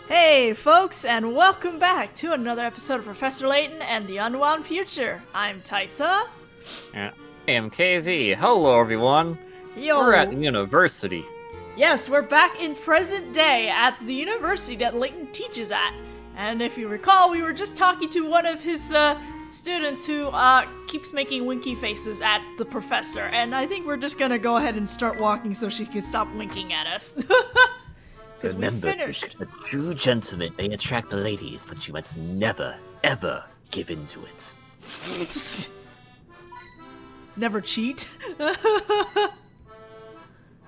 Hey folks, and welcome back to another episode of Professor Layton and the Unwound Future. I'm Taisa. I am KV. Hello, everyone. Yo. We're at the university. Yes, we're back in present day at the university that Layton teaches at. And if you recall, we were just talking to one of his students who keeps making winky faces at the professor. And I think we're just gonna go ahead and start walking so she can stop winking at us. Because we finished. A true gentleman may attract the ladies, but you must never, ever give in to it. Never cheat. Does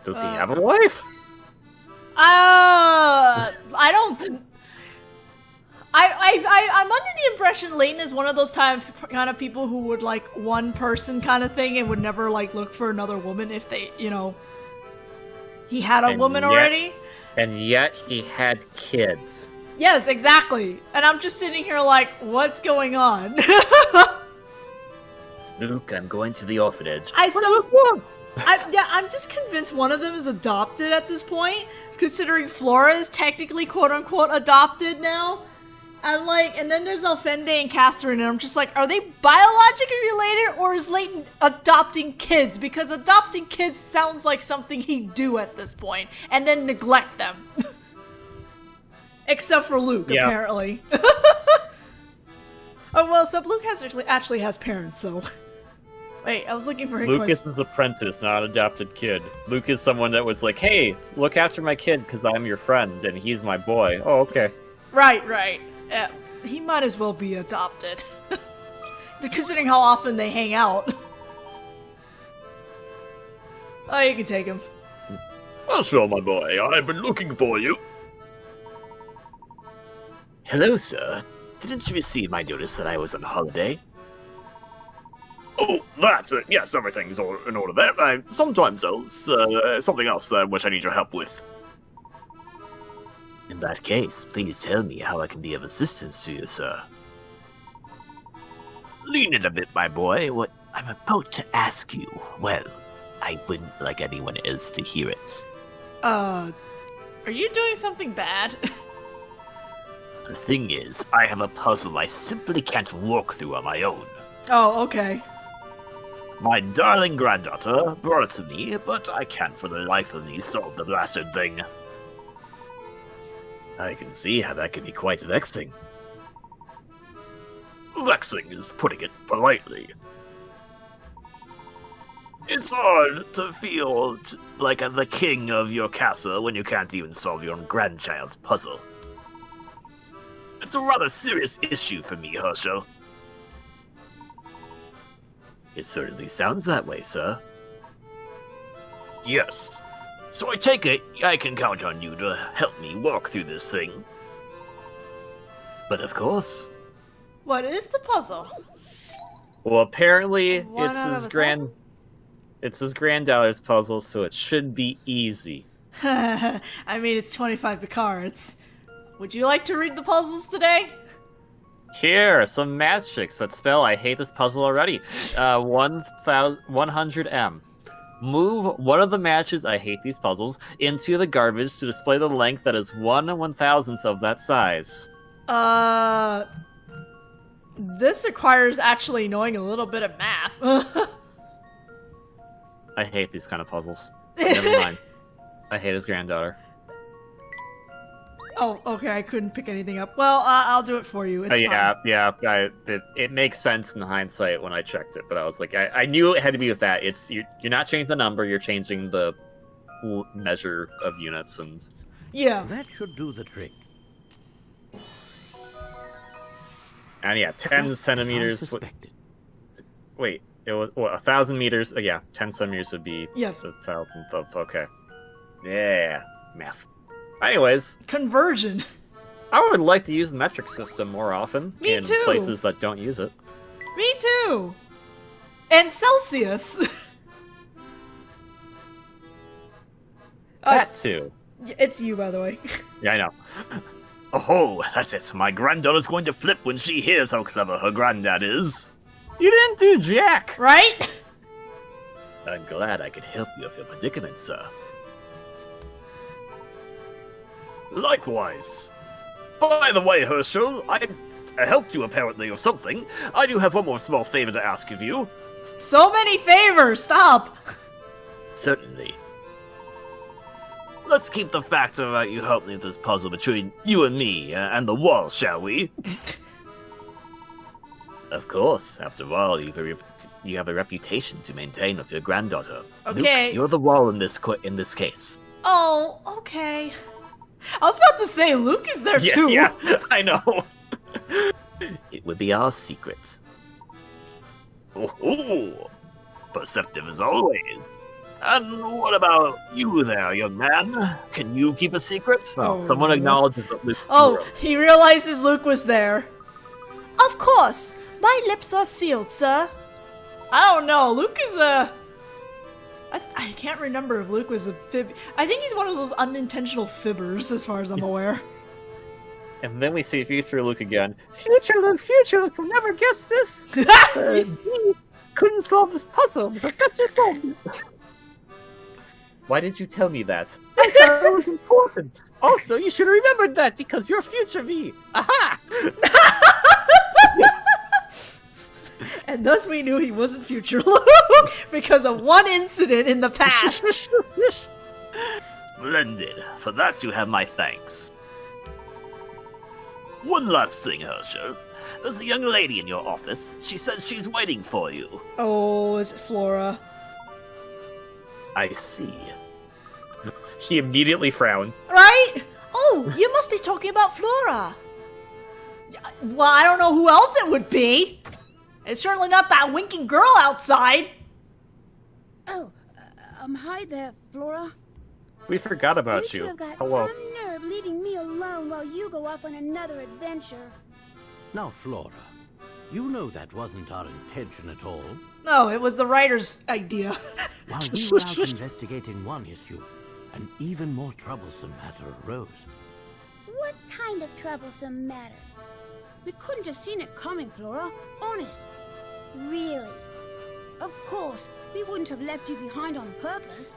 he have a wife? I don't. I'm under the impression Layton is one of those kind of people who would like one person kind of thing and would never like look for another woman if they, he had a woman already. And yet he had kids. Yes, exactly. And I'm just sitting here like, what's going on? Luke, I'm going to the orphanage. I'm just convinced one of them is adopted at this point, considering Flora is technically quote-unquote adopted now. And then there's Alfende and Catherine, and I'm just like, are they biologically related, or is Layton adopting kids? Because adopting kids sounds like something he'd do at this point, and then neglect them. Except for Luke, apparently. Oh, well, except Luke actually has parents, so... Wait, I was looking for Luke is his apprentice, not an adopted kid. Luke is someone that was like, hey, look after my kid because I'm your friend, and he's my boy. Oh, okay. Right. He might as well be adopted. Considering how often they hang out. Oh, you can take him. Oh, sure, my boy. I've been looking for you. Hello, sir. Didn't you receive my notice that I was on holiday? Oh, that's it. Yes, everything's in order there. Sometimes else, something else which I need your help with. In that case, please tell me how I can be of assistance to you, sir. Lean in a bit, my boy. What I'm about to ask you, well, I wouldn't like anyone else to hear it. Are you doing something bad? The thing is, I have a puzzle I simply can't walk through on my own. Oh, okay. My darling granddaughter brought it to me, but I can't for the life of me solve the blasted thing. I can see how that can be quite vexing. Vexing is putting it politely. It's hard to feel Like the king of your castle when you can't even solve your own grandchild's puzzle. It's a rather serious issue for me, Herschel. It certainly sounds that way, sir. Yes. So I take it I can count on you to help me walk through this thing. But of course. What is the puzzle? Well, apparently It's his granddaughter's puzzle, so it should be easy. I mean, it's 25 cards. Would you like to read the puzzles today? Here, some magics that spell I hate this puzzle already. 100M. Move one of the matches, I hate these puzzles, into the garbage to display the length that is 1/1000th of that size. This requires actually knowing a little bit of math. I hate these kind of puzzles. Never mind. I hate his granddaughter. Oh, okay, I couldn't pick anything up. Well, I'll do it for you. It's fine. It makes sense in hindsight when I checked it, but I was like, I knew it had to be with that. You're not changing the number, you're changing the measure of units, and... Yeah. That should do the trick. And yeah, 10 centimeters... Wait, it was, 1,000 meters? Yeah, 10 centimeters would be yeah. the 1,000th of... Okay. Yeah, math. Anyways. Conversion. I would like to use the metric system more often. Me in too. Places that don't use it. Me too. And Celsius. That too. It's you, by the way. Yeah, I know. Oh, that's it. My granddaughter's going to flip when she hears how clever her granddad is. You didn't do jack! Right? I'm glad I could help you with your predicament, sir. Likewise. By the way, Herschel, I helped you apparently or something. I do have one more small favor to ask of you. So many favors, stop! Certainly. Let's keep the fact about you helping with this puzzle between you and me and the wall, shall we? Of course. After all, you have a reputation to maintain with your granddaughter. Okay. Luke, you're the wall in this case. Oh, okay. I was about to say, Luke is there too. Yeah, I know. It would be our secret. Oh, perceptive as always. And what about you there, young man? Can you keep a secret? Well, Oh. someone acknowledges that Luke. Oh, he realizes Luke was there. Of course. My lips are sealed, sir. I don't know. Luke is I can't remember if Luke was a fib. I think he's one of those unintentional fibbers, as far as I'm aware. And then we see future Luke again. Future Luke, you'll never guess this. He couldn't solve this puzzle. The professor solved it. Why did you tell me that? I thought it was important. Also, you should have remembered that because you're future me. Aha! And thus we knew he wasn't future Luke because of one incident in the past. Splendid. For that you have my thanks. One last thing, Herschel. There's a young lady in your office. She says she's waiting for you. Oh, is it Flora? I see. He immediately frowned. Right? Oh, you must be talking about Flora. Well, I don't know who else it would be. It's certainly not that winking girl outside. Oh, hi there, Flora. We forgot about You two you. have got Hello. some nerve leaving me alone while you go off on another adventure. Now, Flora, you know that wasn't our intention at all. No, it was the writer's idea. While we were out investigating one issue, an even more troublesome matter arose. What kind of troublesome matter? We couldn't have seen it coming, Flora. Honest. Really. Of course, we wouldn't have left you behind on purpose.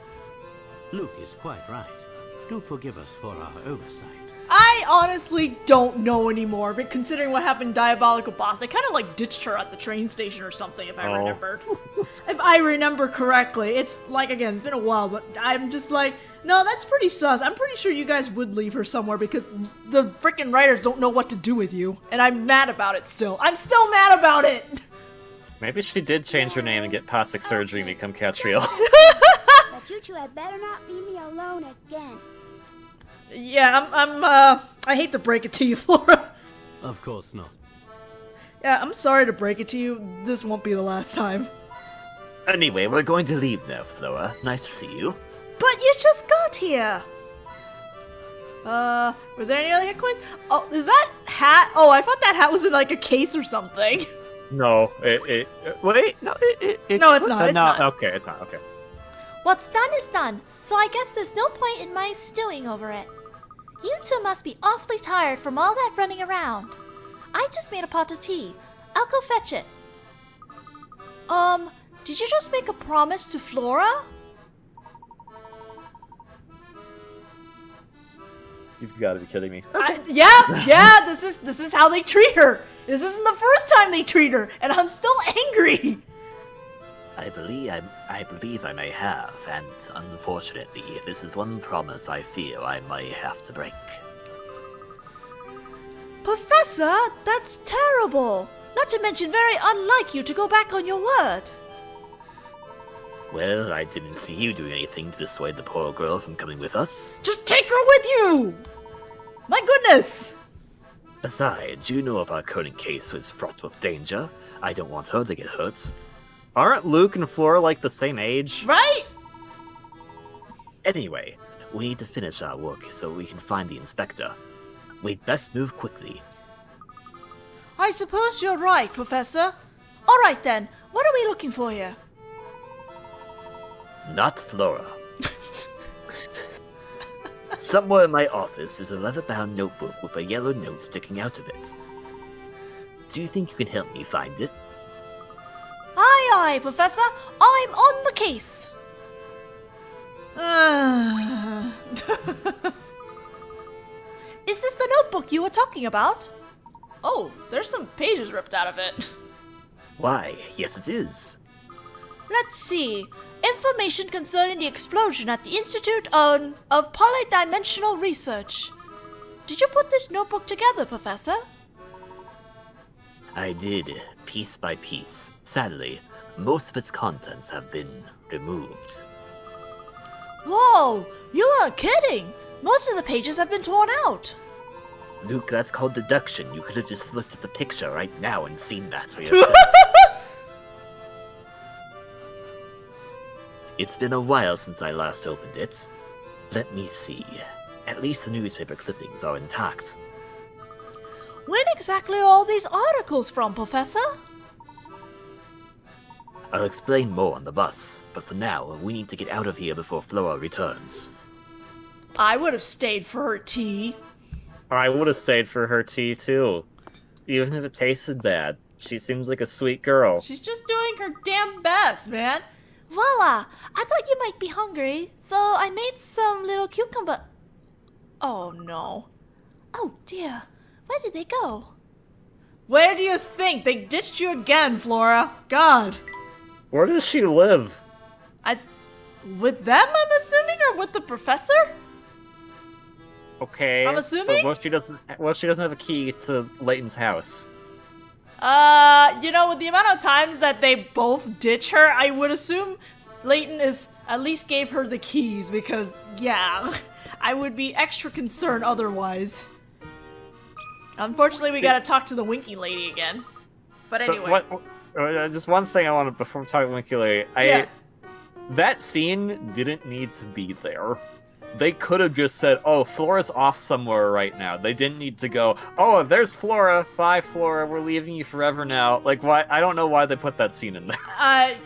Luke is quite right. Do forgive us for our oversight. I honestly don't know anymore, but considering what happened to Diabolical Boss, they kind of like ditched her at the train station or something, if I remembered. If I remember correctly. It's like, again, it's been a while, but I'm just like, no, that's pretty sus. I'm pretty sure you guys would leave her somewhere because the freaking writers don't know what to do with you. And I'm mad about it still. I'm still mad about it! Maybe she did change her name and get plastic surgery and become Catriel. But you two had better not leave me alone again. Yeah, I hate to break it to you, Flora. Of course not. Yeah, I'm sorry to break it to you. This won't be the last time. Anyway, we're going to leave now, Flora. Nice to see you. But you just got here. Was there any other coins? Oh, is that hat? Oh, I thought that hat was in like a case or something. No, wait, no, No, it's not, it's no, not. Okay, it's not, okay. What's done is done, so I guess there's no point in my stewing over it. You two must be awfully tired from all that running around. I just made a pot of tea. I'll go fetch it. Did you just make a promise to Flora? You've got to be kidding me. Yeah, this is how they treat her. This isn't the first time they treat her, and I'm still angry. I believe I may have, and unfortunately, this is one promise I feel I might have to break. Professor, that's terrible. Not to mention very unlike you to go back on your word. Well, I didn't see you doing anything to dissuade the poor girl from coming with us. Just take her with you. My goodness. Besides, you know if our current case was fraught with danger. I don't want her to get hurt. Aren't Luke and Flora like the same age? Right? Anyway, we need to finish our work so we can find the inspector. We'd best move quickly. I suppose you're right, Professor. All right then, what are we looking for here? Not Flora. Somewhere in my office is a leather-bound notebook with a yellow note sticking out of it. Do you think you can help me find it? Aye, aye, Professor. I'm on the case. Is this the notebook you were talking about? Oh, there's some pages ripped out of it. Why, yes it is. Let's see. Information concerning the explosion at the Institute of Polydimensional Research. Did you put this notebook together, Professor? I did, piece by piece. Sadly, most of its contents have been removed. Whoa! You aren't kidding! Most of the pages have been torn out. Luke, that's called deduction. You could have just looked at the picture right now and seen that for yourself. It's been a while since I last opened it. Let me see. At least the newspaper clippings are intact. When exactly are all these articles from, Professor? I'll explain more on the bus, but for now, we need to get out of here before Flora returns. I would have stayed for her tea. I would have stayed for her tea, too. Even if it tasted bad. She seems like a sweet girl. She's just doing her damn best, man. Voila! I thought you might be hungry, so I made some little cucumber... Oh, no. Oh, dear. Where did they go? Where do you think? They ditched you again, Flora. God. Where does she live? With them, I'm assuming, or with the professor? Okay. I'm assuming? But what if she doesn't have a key to Layton's house? With the amount of times that they both ditch her, I would assume Layton at least gave her the keys, because, yeah, I would be extra concerned otherwise. Unfortunately, we gotta talk to the Winky Lady again. But anyway. Just one thing I wanted before we talk to Winky Lady. Yeah. That scene didn't need to be there. They could have just said, oh, Flora's off somewhere right now. They didn't need to go, oh, there's Flora. Bye, Flora. We're leaving you forever now. Like, why? I don't know why they put that scene in there.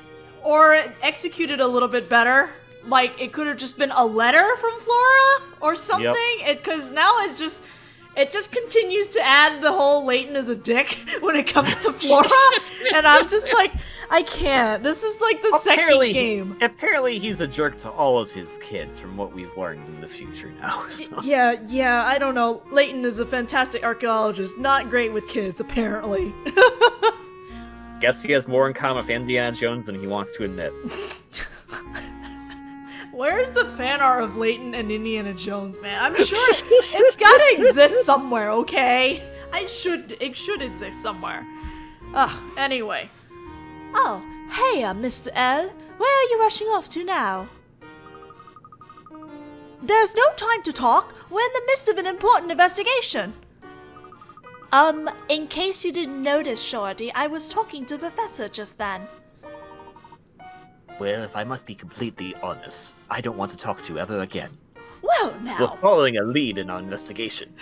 Or executed a little bit better. Like, it could have just been a letter from Flora or something. Because now it just continues to add the whole Layton is a dick when it comes to Flora. And I'm just like, I can't. This is like the second game. Apparently he's a jerk to all of his kids from what we've learned in the future now. So. Yeah, I don't know. Layton is a fantastic archaeologist, not great with kids, apparently. Guess he has more in common with Indiana Jones than he wants to admit. Where's the fan art of Layton and Indiana Jones, man? I'm sure it's gotta exist somewhere, okay? It should exist somewhere. Anyway. Oh, hey, Mr. L. Where are you rushing off to now? There's no time to talk. We're in the midst of an important investigation. In case you didn't notice, Shorty, I was talking to Professor just then. Well, if I must be completely honest, I don't want to talk to you ever again. Well, now. We're following a lead in our investigation.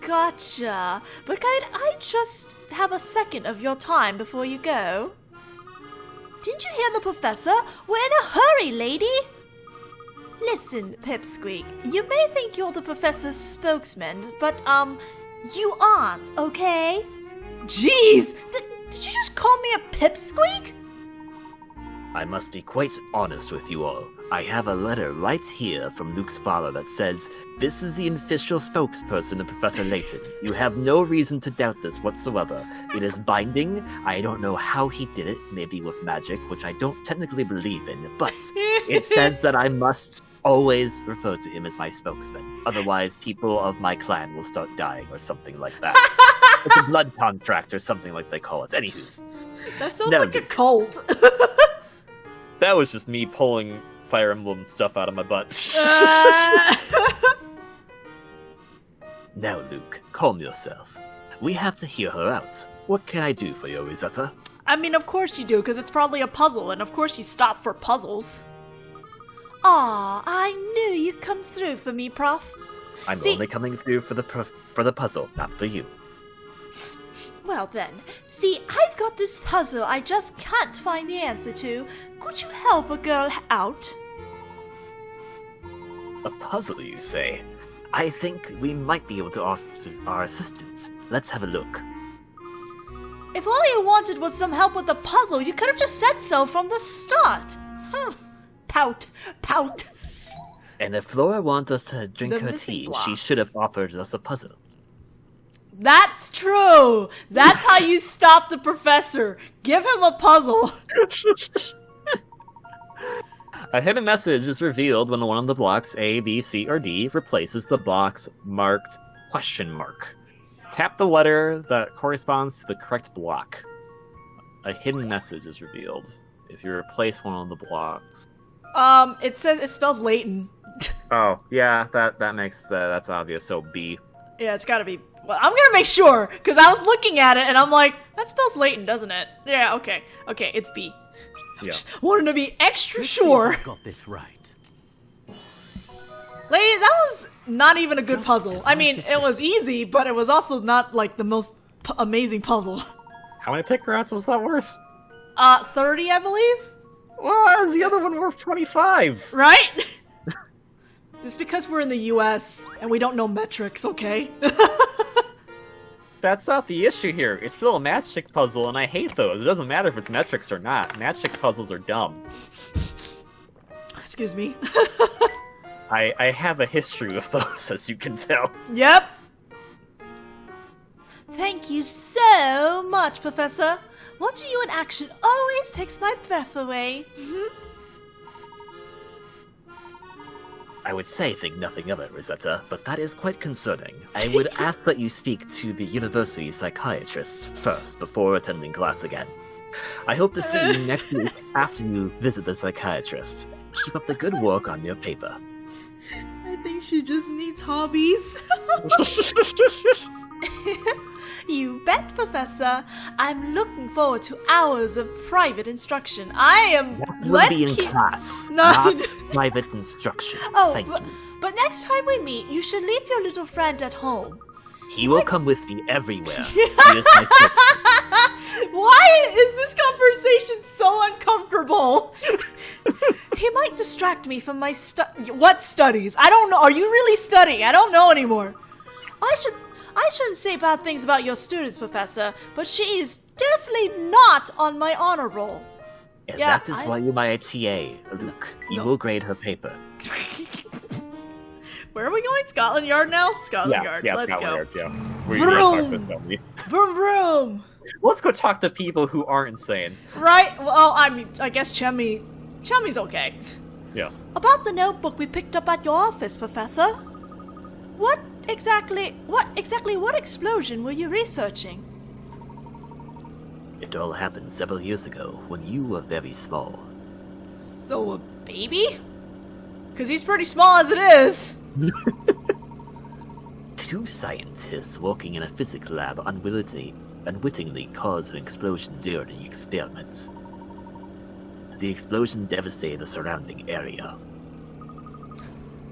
Gotcha. But could I just have a second of your time before you go? Didn't you hear the professor? We're in a hurry, lady! Listen, Pipsqueak, you may think you're the professor's spokesman, but, you aren't, okay? Jeez! Did you just call me a Pipsqueak? I must be quite honest with you all. I have a letter right here from Luke's father that says, this is the official spokesperson of Professor Layton. You have no reason to doubt this whatsoever. It is binding. I don't know how he did it, maybe with magic, which I don't technically believe in, but it says that I must always refer to him as my spokesman. Otherwise, people of my clan will start dying or something like that. It's a blood contract or something like they call it. Anywho's. That sounds No, like a Luke. cult. That was just me pulling Fire Emblem stuff out of my butt. Now, Luke, calm yourself. We have to hear her out. What can I do for you, Rosetta? I mean, of course you do, because it's probably a puzzle, and of course you stop for puzzles. Aw, I knew you'd come through for me, Prof. I'm See- only coming through for the puzzle, not for you. Well then, see, I've got this puzzle I just can't find the answer to. Could you help a girl out? A puzzle, you say? I think we might be able to offer our assistance. Let's have a look. If all you wanted was some help with the puzzle, you could have just said so from the start. Pout. And if Flora wants us to drink The her missing tea, block. she should have offered us a puzzle. That's true. That's how you stop the professor. Give him a puzzle. A hidden message is revealed when one of the blocks A, B, C, or D replaces the blocks marked ? Tap the letter that corresponds to the correct block. A hidden message is revealed if you replace one of the blocks. It spells Layton. Oh, yeah, that's obvious. So B. Yeah, it's gotta be. Well, I'm gonna make sure, because I was looking at it and I'm like, that spells Layton, doesn't it? Yeah, okay. Okay, it's B. Yeah. Just wanted to be extra Let's see if sure. I've got this right. Layton, that was not even a good Just puzzle. as I I mean, it suspected. was easy, but it was also not, like, the most amazing puzzle. How many pick rounds was that worth? 30, I believe? Well, is the other one worth 25? Right? It's because we're in the US and we don't know metrics, okay? That's not the issue here. It's still a matchstick puzzle, and I hate those. It doesn't matter if it's metrics or not. Matchstick puzzles are dumb. Excuse me. I have a history with those, as you can tell. Yep. Thank you so much, Professor. Watching you in action always takes my breath away. I would say think nothing of it, Rosetta, but that is quite concerning. I would ask that you speak to the university psychiatrist first before attending class again. I hope to see you next week after you visit the psychiatrist. Keep up the good work on your paper. I think she just needs hobbies. You bet, Professor. I'm looking forward to hours of private instruction. I am. That will Let's be in keep. class, No. not private instruction. Oh, Thank you. but next time we meet, you should leave your little friend at home. He will come with me everywhere. He is my footstool. Why is this conversation so uncomfortable? He might distract me from my what studies? I don't know. Are you really studying? I don't know anymore. I shouldn't say bad things about your students, Professor, but she is definitely not on my honor roll. And Yeah, that is why you're my TA, Luke. You No. will grade her paper. Where are we going? Scotland Yard now? Scotland Yard. Let's Scotland go. Yard, yeah. We're gonna talk to somebody. Vroom vroom. Let's go talk to people who aren't insane. Right? Well, I mean, I guess Chemmy's okay. Yeah. About the notebook we picked up at your office, Professor. What explosion were you researching? It all happened several years ago when you were very small. So a baby? Because he's pretty small as it is. Two scientists working in a physics lab unwittingly caused an explosion during experiments. The explosion devastated the surrounding area.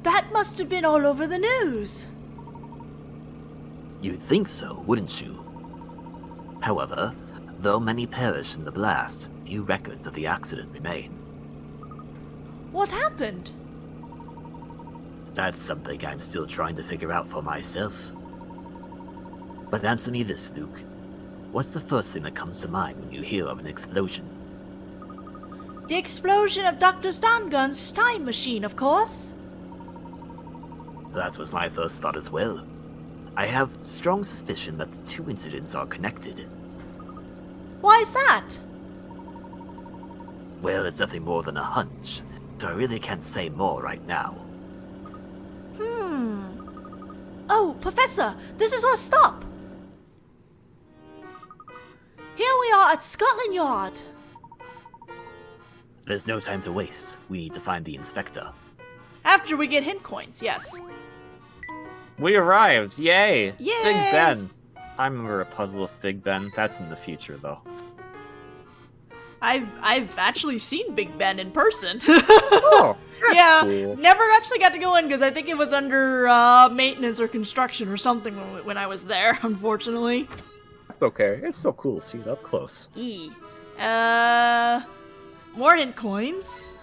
That must have been all over the news. You'd think so, wouldn't you? However, though many perished in the blast, few records of the accident remain. What happened? That's something I'm still trying to figure out for myself. But answer me this, Luke. What's the first thing that comes to mind when you hear of an explosion? The explosion of Dr. Stangun's time machine, of course. That was my first thought as well. I have strong suspicion that the two incidents are connected. Why's that? Well, it's nothing more than a hunch, so I really can't say more right now. Oh, Professor, this is our stop. Here we are at Scotland Yard. There's no time to waste. We need to find the inspector. After we get hint coins, yes. We arrived! Yay! Yay! Big Ben! I remember a puzzle with Big Ben. That's in the future, though. I've actually seen Big Ben in person. Oh! Yeah, cool. never actually got to go in because I think it was under maintenance or construction or something when I was there, unfortunately. That's okay. It's so cool to see it up close. More hint coins.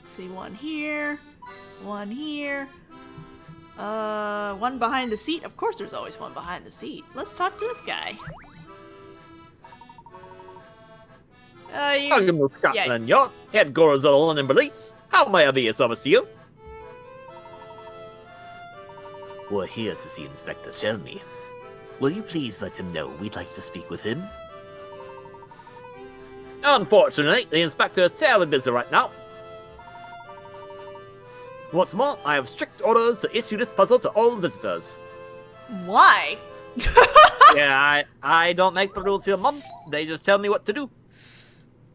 Let's see, one here, one behind the seat. Of course there's always one behind the seat. Let's talk to this guy. Welcome to Scotland Yard. Headquarters of the London Police. How may I be of service to you? who are here to see Inspector Shelmy. Will you please let him know we'd like to speak with him? Unfortunately, the inspector is terribly busy right now. What's more, I have strict orders to issue this puzzle to all visitors. Why? Yeah, I don't make the rules here, Mum. They just tell me what to do.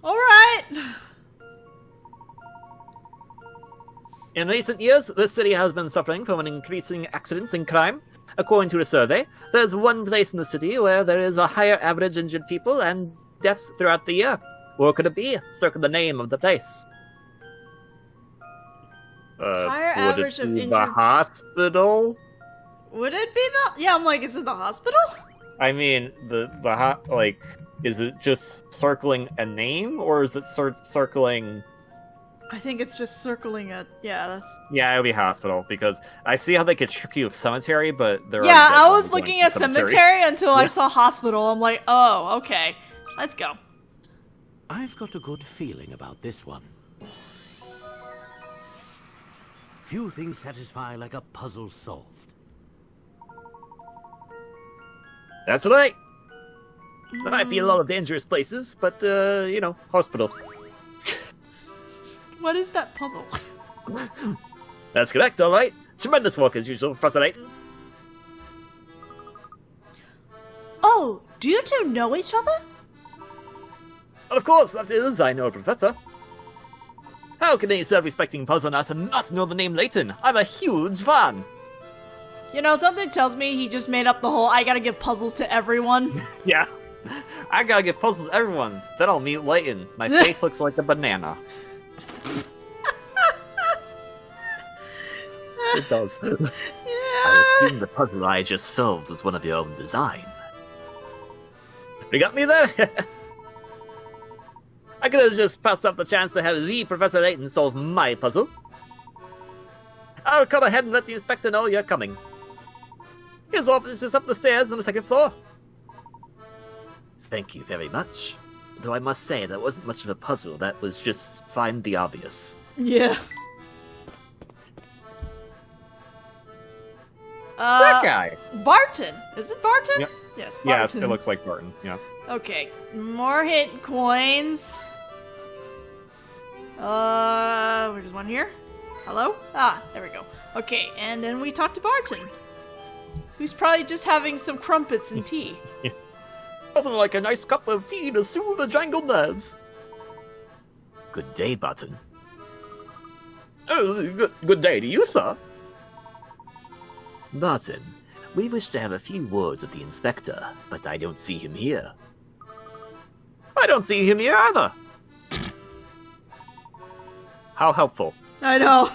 Alright. In recent years, this city has been suffering from an increasing accidents and crime. According to a survey, there's one place in the city where there is a higher average injured people and deaths throughout the year. Where could it be? Circle the name of the place. Higher would average it of be injured- the hospital? Would it be the... Yeah, I'm like, is it the hospital? I mean, like, is it just circling a name, or is it circling... I think it's just circling a... Yeah, that's... Yeah, it would be hospital, because I see how they could trick you with cemetery, but there are... Yeah, dead I was ones going looking to at cemetery until I saw hospital. I'm like, oh, okay. Let's go. I've got a good feeling about this one. Few things satisfy like a puzzle solved. That's right. There might be a lot of dangerous places, but, you know, hospital. What is that puzzle? That's correct, alright. Tremendous work as usual, Professor Layton. Oh, do you two know each other? Of course, that is, I know a professor. How can any self-respecting puzzle nut not know the name Layton? I'm a huge fan. You know, something tells me he just made up the whole I gotta give puzzles to everyone. Yeah. I gotta give puzzles to everyone. Then I'll meet Layton. My face looks like a banana. It does. I assume the puzzle I just solved was one of your own design. You got me there? I could have just passed up the chance to have the Professor Layton solve my puzzle. I'll cut ahead and let the inspector know you're coming. His office is up the stairs on the second floor. Thank you very much. Though I must say, that wasn't much of a puzzle, that was just find the obvious. Yeah. That guy. Barton. Is it Barton? Yep. Yes, Yeah, Barton. it looks like Barton, yeah. Okay, more hit coins. There's one here. Hello? Ah, there we go. Okay, and then we talk to Barton, who's probably just having some crumpets and tea. Nothing like a nice cup of tea to soothe the jangled nerves. Good day, Barton. Oh, good day to you, sir. Barton, we wish to have a few words with the inspector, but I don't see him here. I don't see him here either. How helpful. I know.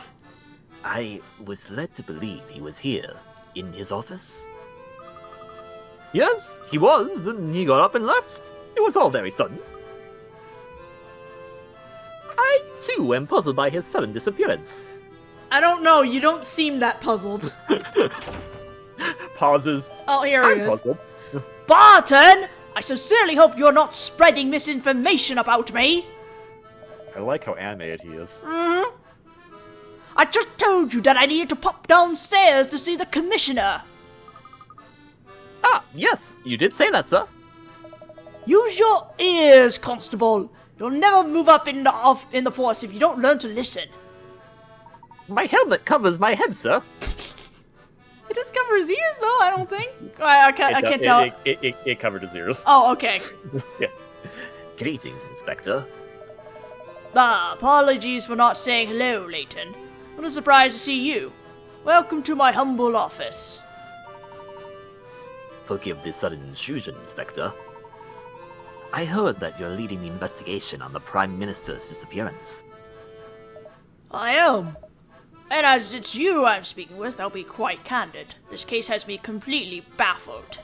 I was led to believe he was here, in his office. Yes, he was, then he got up and left. It was all very sudden. I, too, am puzzled by his sudden disappearance. I don't know, you don't seem that puzzled. Pauses. Oh, here I'm he is. puzzled. Barton! I sincerely hope you're not spreading misinformation about me. I like how animated he is. I just told you that I needed to pop downstairs to see the commissioner. Ah, yes, you did say that, sir. Use your ears, Constable. You'll never move up in the force if you don't learn to listen. My helmet covers my head, sir. It does cover his ears, though, I don't think. I can't tell. It covered his ears. Oh, okay. Yeah. Greetings, Inspector. Ah, apologies for not saying hello, Layton. What a surprise to see you. Welcome to my humble office. Forgive the sudden intrusion, Inspector. I heard that you're leading the investigation on the Prime Minister's disappearance. I am. And as it's you I'm speaking with, I'll be quite candid. This case has me completely baffled.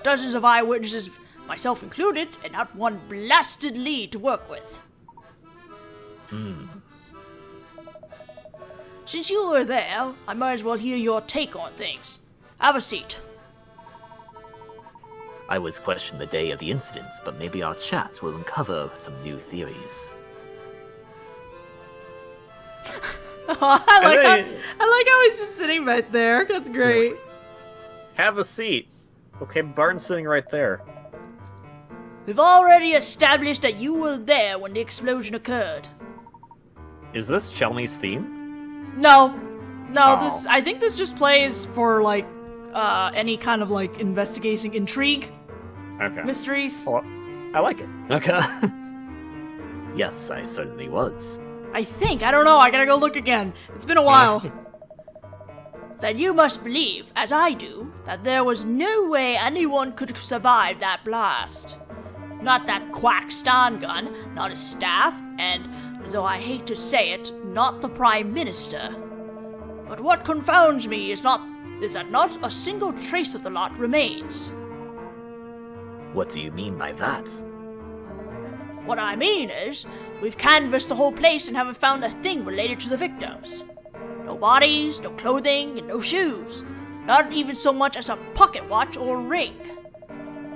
Dozens of eyewitnesses, myself included, and not one blasted lead to work with. Since you were there, I might as well hear your take on things. Have a seat. I was questioned the day of the incidents, but maybe our chat will uncover some new theories. I like how he's just sitting right there. That's great. Have a seat. Okay, Barton's sitting right there. We've already established that you were there when the explosion occurred. Is this Chelmey's theme? No. Oh. I think this just plays for, like, any kind of, like, investigating intrigue. Okay. Mysteries. Well, I like it. Okay. Yes, I certainly was. I think. I don't know. I gotta go look again. It's been a while. Then you must believe, as I do, that there was no way anyone could have survived that blast. Not that quack stun gun, not his staff, and, though I hate to say it, not the Prime Minister. But what confounds me is that not a single trace of the lot remains. What do you mean by that? What I mean is, we've canvassed the whole place and haven't found a thing related to the victims. No bodies, no clothing, and no shoes. Not even so much as a pocket watch or ring.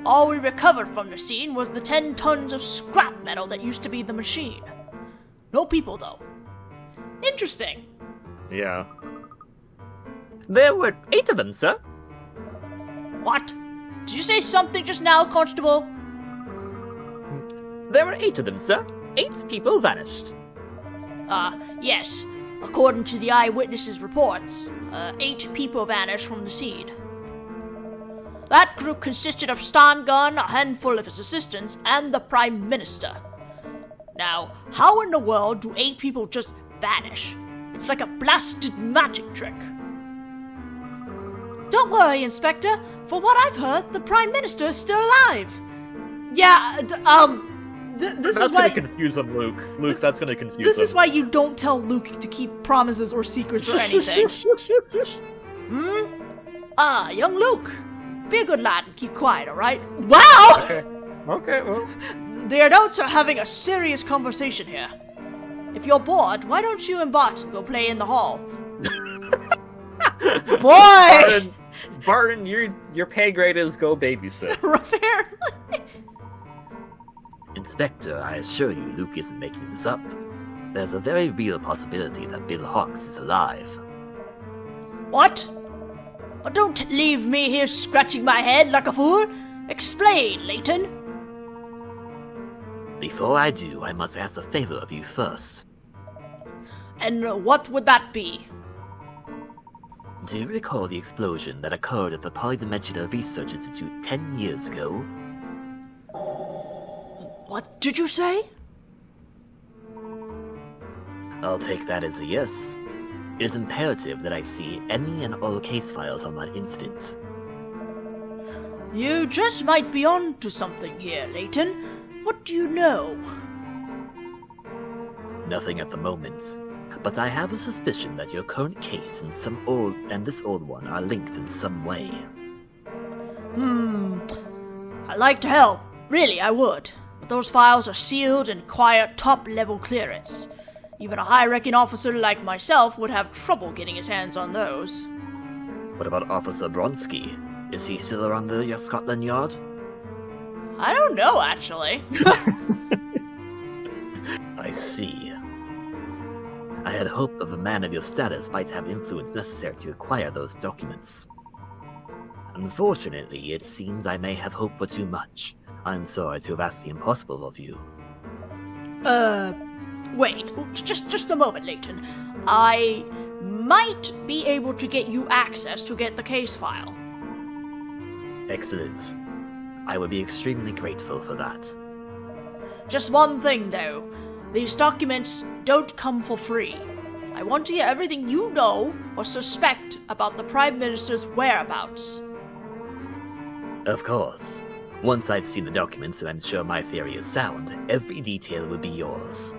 All we recovered from the scene was the 10 tons of scrap metal that used to be the machine. No people, though. Interesting. Yeah. There were 8 of them, sir. What? Did you say something just now, Constable? There were 8 of them, sir. 8 people vanished. Yes. According to the eyewitnesses' reports, 8 people vanished from the scene. That group consisted of Stan Gunn, a handful of his assistants, and the Prime Minister. Now, how in the world do 8 people just vanish? It's like a blasted magic trick. Don't worry, Inspector. For what I've heard, the Prime Minister is still alive. Yeah, this That's is why... gonna confuse him, Luke. Luke, that's gonna confuse him. This is why you don't tell Luke to keep promises or secrets or anything. Young Luke. Be a good lad and keep quiet, alright? Wow! Okay, well. The adults are having a serious conversation here. If you're bored, why don't you and Barton go play in the hall? Boy! Barton, your pay grade is go babysit. Apparently. Inspector, I assure you Luke isn't making this up. There's a very real possibility that Bill Hawks is alive. What? Oh, don't leave me here scratching my head like a fool. Explain, Layton. Before I do, I must ask a favor of you first. And what would that be? Do you recall the explosion that occurred at the Polydimensional Research Institute 10 years ago? What did you say? I'll take that as a yes. It is imperative that I see any and all case files on that incident. You just might be on to something here, Layton. What do you know? Nothing at the moment, but I have a suspicion that your current case and this old one are linked in some way. I'd like to help. Really, I would. But those files are sealed and require top-level clearance. Even a high-ranking officer like myself would have trouble getting his hands on those. What about Officer Bronsky? Is he still around the Scotland Yard? I don't know, actually. I see. I had hoped of a man of your status might have influence necessary to acquire those documents. Unfortunately, it seems I may have hoped for too much. I'm sorry to have asked the impossible of you. Wait, just a moment, Layton. I might be able to get you access to get the case file. Excellent. I would be extremely grateful for that. Just one thing, though. These documents don't come for free. I want to hear everything you know or suspect about the Prime Minister's whereabouts. Of course. Once I've seen the documents and I'm sure my theory is sound, every detail will be yours.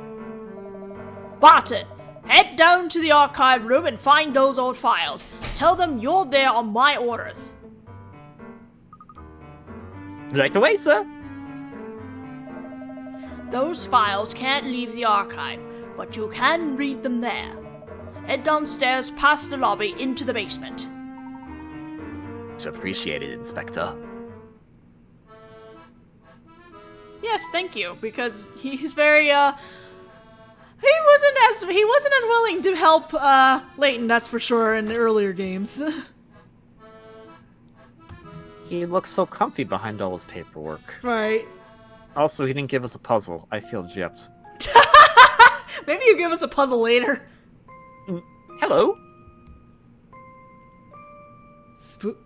Barton, head down to the archive room and find those old files. Tell them you're there on my orders. Right away, sir. Those files can't leave the archive, but you can read them there. Head downstairs past the lobby into the basement. Much appreciated, Inspector. Yes, thank you, because he's very, He wasn't as willing to help Layton, that's for sure, in the earlier games. He looks so comfy behind all his paperwork. Right. Also, he didn't give us a puzzle. I feel gypped. Maybe you give us a puzzle later. Hello?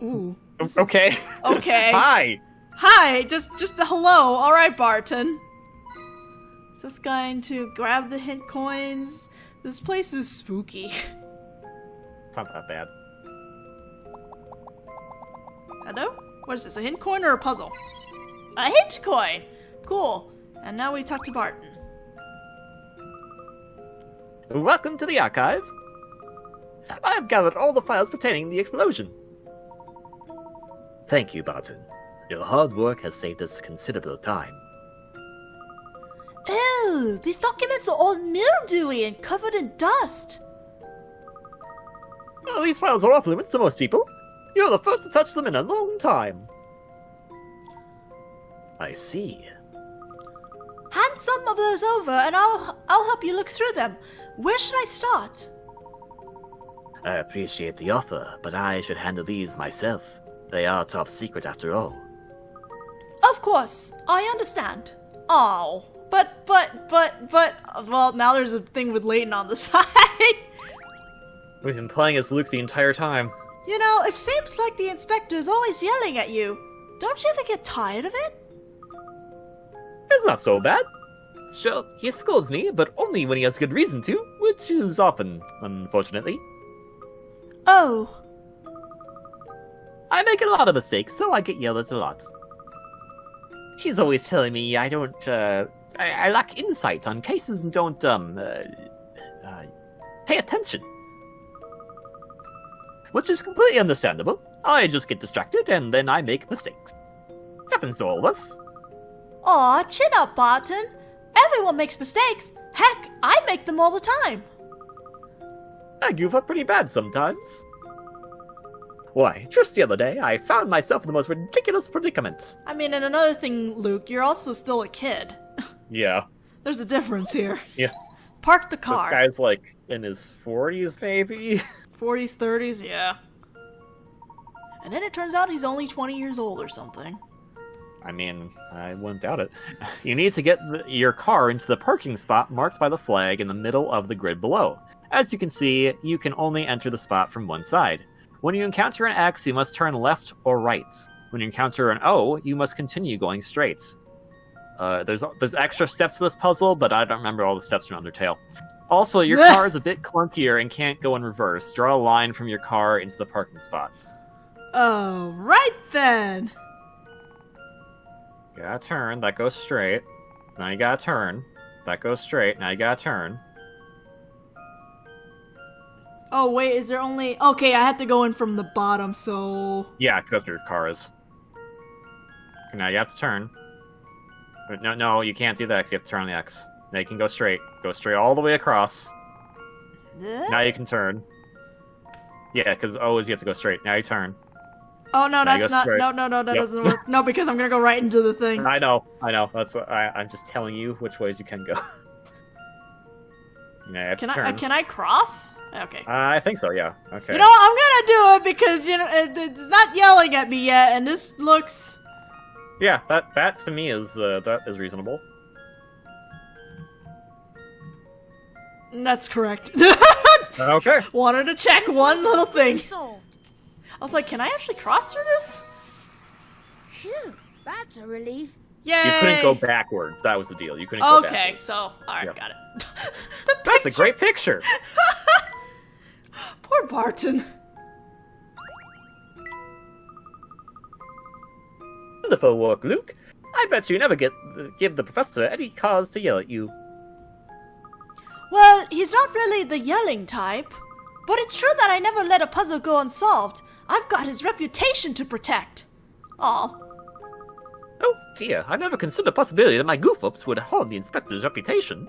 Ooh. Okay. Okay. Hi! Hi, just a hello. Alright, Barton. Is this going to grab the hint coins? This place is spooky. It's not that bad. Hello? What is this, a hint coin or a puzzle? A hint coin! Cool. And now we talk to Barton. Welcome to the archive. I've gathered all the files pertaining to the explosion. Thank you, Barton. Your hard work has saved us considerable time. Ew, these documents are all mildewy and covered in dust. Well, these files are off limits to most people. You're the first to touch them in a long time. I see. Hand some of those over and I'll help you look through them. Where should I start? I appreciate the offer, but I should handle these myself. They are top secret after all. Of course, I understand. Oh. But, well, now there's a thing with Layton on the side. We've been playing as Luke the entire time. You know, it seems like the inspector's always yelling at you. Don't you ever get tired of it? It's not so bad. Sure, he scolds me, but only when he has good reason to, which is often, unfortunately. Oh. I make a lot of mistakes, so I get yelled at a lot. He's always telling me I don't, I lack insight on cases and don't, pay attention. Which is completely understandable. I just get distracted, and then I make mistakes. Happens to all of us. Aw, chin up, Barton. Everyone makes mistakes. Heck, I make them all the time. I goof up pretty bad sometimes. Why, just the other day, I found myself in the most ridiculous predicament. I mean, and another thing, Luke, you're also still a kid. Yeah. There's a difference here. Yeah. Park the This car. guy's like in his 40s, maybe? 40s, 30s, yeah. And then it turns out he's only 20 years old or something. I mean, I wouldn't doubt it. You need to get your car into the parking spot marked by the flag in the middle of the grid below. As you can see, you can only enter the spot from one side. When you encounter an X, you must turn left or right. When you encounter an O, you must continue going straight. There's extra steps to this puzzle, but I don't remember all the steps from Undertale. Also, your car is a bit clunkier and can't go in reverse. Draw a line from your car into the parking spot. Oh, right then. You gotta turn, that goes straight. Now you gotta turn. That goes straight, now you gotta turn. Oh, wait, is there only... Okay, I have to go in from the bottom, so... Yeah, because that's where your car is. Okay, now you have to turn. No, you can't do that because you have to turn on the X. Now you can go straight. Go straight all the way across. Now you can turn. Yeah, because O is you have to go straight. Now you turn. Oh, no, Now you that's go not... straight. No, that Yep. doesn't work. No, because I'm gonna go right into the thing. I know. That's I'm just telling you which ways you can go. Yeah, you have to turn. Can I cross? Okay. I think so, yeah. Okay. You know what? I'm gonna do it because, you know, it's not yelling at me yet, and this looks... Yeah, that to me is reasonable. That's correct. Okay. Wanted to check one little thing. Solved. I was like, can I actually cross through this? Phew, that's a relief. Yay! You couldn't go backwards. That was the deal. You couldn't go Okay, backwards. so, alright, Yep. got it. That's a great picture. Poor Barton. Wonderful work, Luke. I bet you never give the professor any cause to yell at you. Well, he's not really the yelling type. But it's true that I never let a puzzle go unsolved. I've got his reputation to protect. Aw. Oh dear, I never considered the possibility that my goof-ups would harm the inspector's reputation.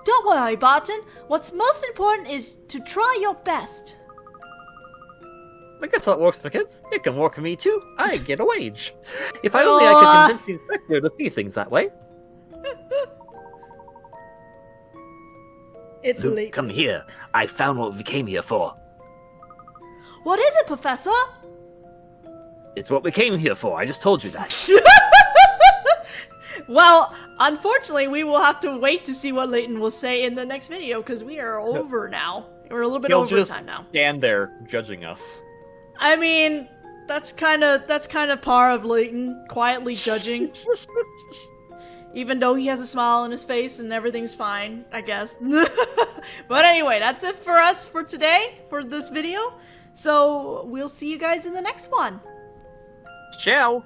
Don't worry, Barton. What's most important is to try your best. I guess that works for kids. It can work for me too. I get a wage. If I only I could convince the inspector to see things that way. It's Luke, late. come here. I found what we came here for. What is it, Professor? It's what we came here for. I just told you that. Well, unfortunately, we will have to wait to see what Layton will say in the next video, because we are over now. We're a little bit He'll over just time now. stand there judging us. I mean, that's kind of par of Layton, quietly judging. Even though he has a smile on his face and everything's fine, I guess. But anyway, that's it for us for today, for this video. So, we'll see you guys in the next one. Ciao!